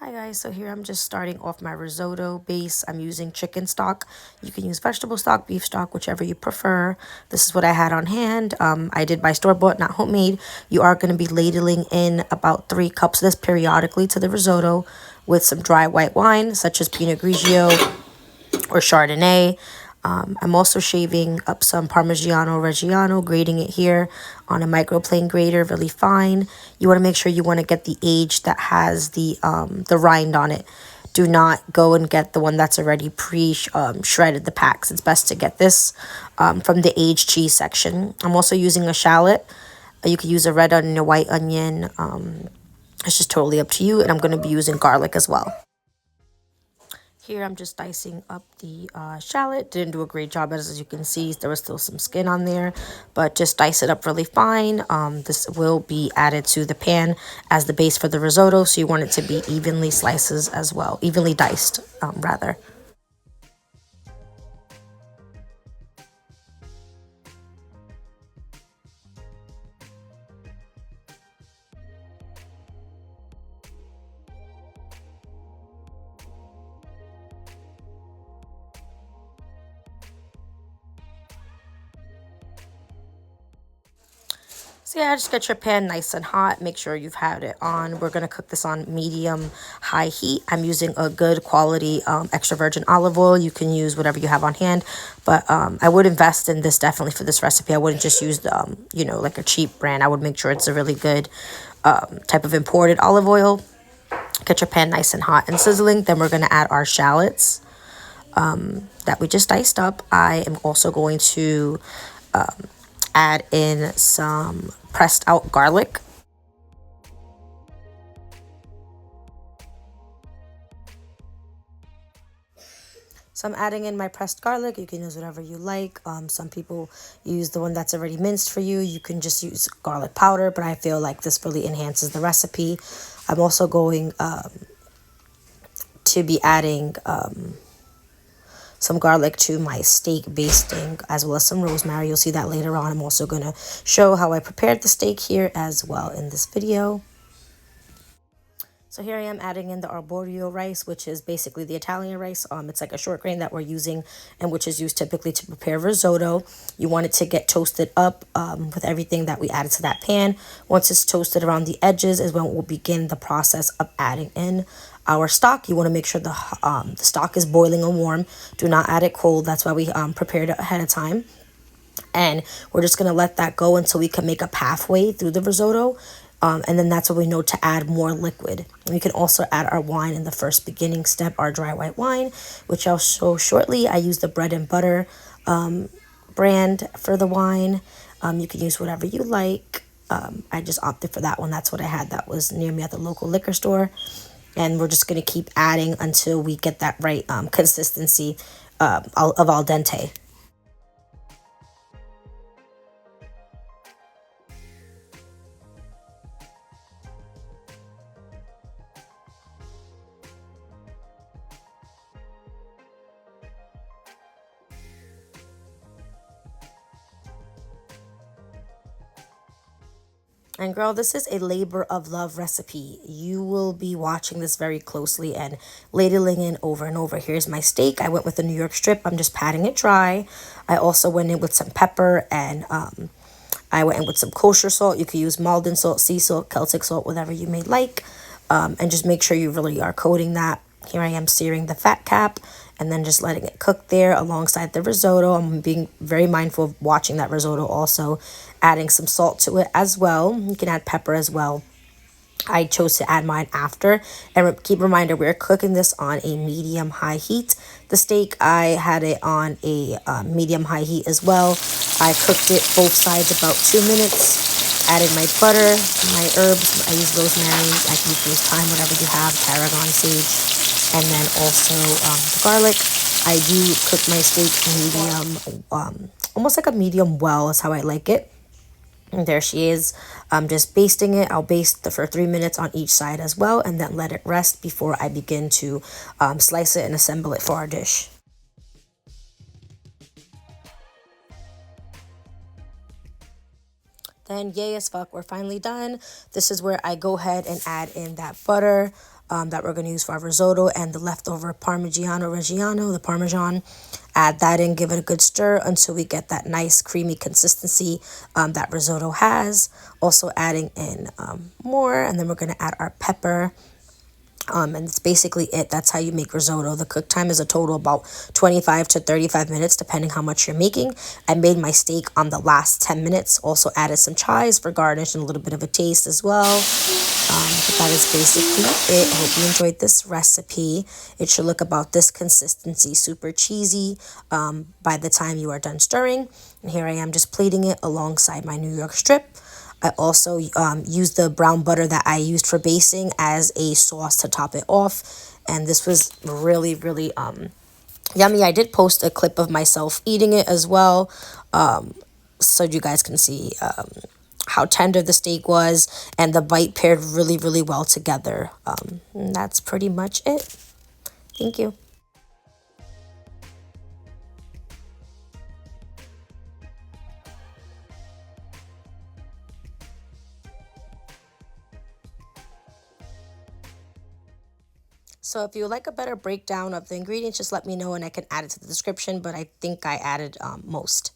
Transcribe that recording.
Hi guys, so here I'm just starting off my risotto base. I'm using chicken stock. You can use vegetable stock, beef stock, whichever you prefer. This is what I had on hand. I did buy store-bought, not homemade. You are going to be ladling in about 3 cups of this periodically to the risotto with some dry white wine, such as Pinot Grigio or Chardonnay. I'm also shaving up some Parmigiano Reggiano, grating it here on a microplane grater really fine. You want to make sure you want to get the age that has the rind on it. Do not go and get the one that's already shredded, the packs. It's best to get this from the aged cheese section. I'm also using a shallot. You could use a red onion, a white onion. It's just totally up to you. And I'm going to be using garlic as well. Here I'm just dicing up the shallot. Didn't do a great job, as you can see. There was still some skin on there, but just dice it up really fine. This will be added to the pan as the base for the risotto, so you want it to be evenly slices as well, evenly diced, rather. So yeah, just get your pan nice and hot. Make sure you've had it on. We're going to cook this on medium high heat. I'm using a good quality extra virgin olive oil. You can use whatever you have on hand. But I would invest in this definitely for this recipe. I wouldn't just use the, like a cheap brand. I would make sure it's a really good type of imported olive oil. Get your pan nice and hot and sizzling. Then we're going to add our shallots that we just diced up. I am also going to add in some pressed out garlic. So I'm adding in my pressed garlic. You can use whatever you like. Some people use the one that's already minced for you. You can just use garlic powder, but I feel like this really enhances the recipe. I'm also going to be adding some garlic to my steak basting, as well as some rosemary. You'll see that later on. I'm also going to show how I prepared the steak here as well in this video. So here I am adding in the Arborio rice, which is basically the Italian rice. It's like a short grain that we're using and which is used typically to prepare risotto. You want it to get toasted up with everything that we added to that pan. Once it's toasted around the edges is when we'll begin the process of adding in our stock. You want to make sure the stock is boiling and warm. Do not add it cold. That's why we prepared it ahead of time. And we're just going to let that go until we can make a pathway through the risotto. And then that's when we know to add more liquid. We can also add our wine in the first beginning step, our dry white wine, which I'll show shortly. I use the bread and butter brand for the wine. You can use whatever you like. I just opted for that one. That's what I had. That was near me at the local liquor store. And we're just going to keep adding until we get that right consistency of al dente. And girl, this is a labor of love recipe. You will be watching this very closely and ladling in over and over. Here's my steak. I went with the New York strip. I'm just patting it dry. I also went in with some pepper and I went in with some kosher salt. You could use Malden salt, sea salt, Celtic salt, whatever you may like. And just make sure you really are coating that. Here I am searing the fat cap and then just letting it cook there alongside the risotto. I'm being very mindful of watching that risotto also. Adding some salt to it as well. You can add pepper as well. I chose to add mine after. And keep reminder, we're cooking this on a medium-high heat. The steak, I had it on a medium-high heat as well. I cooked it both sides about 2 minutes. Added my butter, my herbs. I use rosemary. I can use thyme, whatever you have, tarragon, sage. And then also the garlic. I do cook my steak medium, almost like a medium well is how I like it. And there she is. I'm just basting it. I'll baste for 3 minutes on each side as well, and then let it rest before I begin to slice it and assemble it for our dish. Then yay as fuck, we're finally done. This is where I go ahead and add in that butter. that we're going to use for our risotto, and the leftover Reggiano, the Parmesan. Add that in, give it a good stir until we get that nice creamy consistency that risotto has. Also adding in more, and then we're going to add our pepper. And it's basically it. That's how you make risotto. The cook time is a total about 25 to 35 minutes, depending how much you're making. I made my steak on the last 10 minutes. Also added some chives for garnish and a little bit of a taste as well. But that is basically it. I hope you enjoyed this recipe. It should look about this consistency, super cheesy by the time you are done stirring. And here I am just plating it alongside my New York strip. I also used the brown butter that I used for basting as a sauce to top it off. And this was really, really yummy. I did post a clip of myself eating it as well, so you guys can see how tender the steak was. And the bite paired really, really well together. And that's pretty much it. Thank you. So if you would like a better breakdown of the ingredients, just let me know and I can add it to the description. But I think I added most.